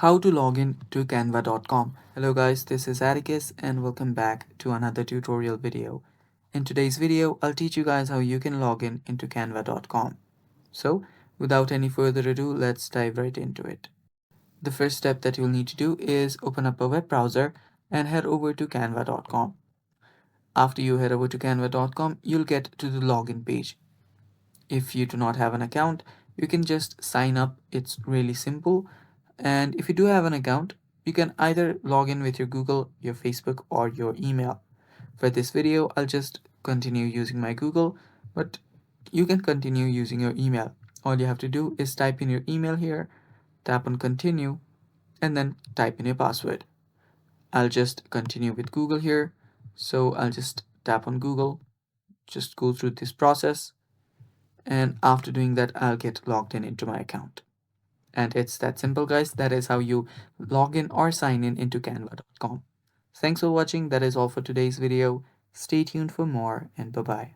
How to log in to canva.com. Hello guys, this is Atticus and welcome back to another tutorial video. In today's video, I'll teach you guys how you can log in into canva.com. So without any further ado, let's dive right into it. The first step that you'll need to do is open up a web browser and head over to canva.com. After you head over to canva.com, you'll get to the login page. If you do not have an account, you can just sign up. It's really simple. And if you do have an account, you can either log in with your Google, your Facebook, or your email. For this video, I'll just continue using my Google, but you can continue using your email. All you have to do is type in your email here, tap on continue, and then type in your password. I'll just continue with Google here. So I'll just tap on Google, just go through this process. And after doing that, I'll get logged in into my account. And it's that simple, guys. That is how you log in or sign in into canva.com. Thanks for watching. That is all for today's video. Stay tuned for more and bye bye.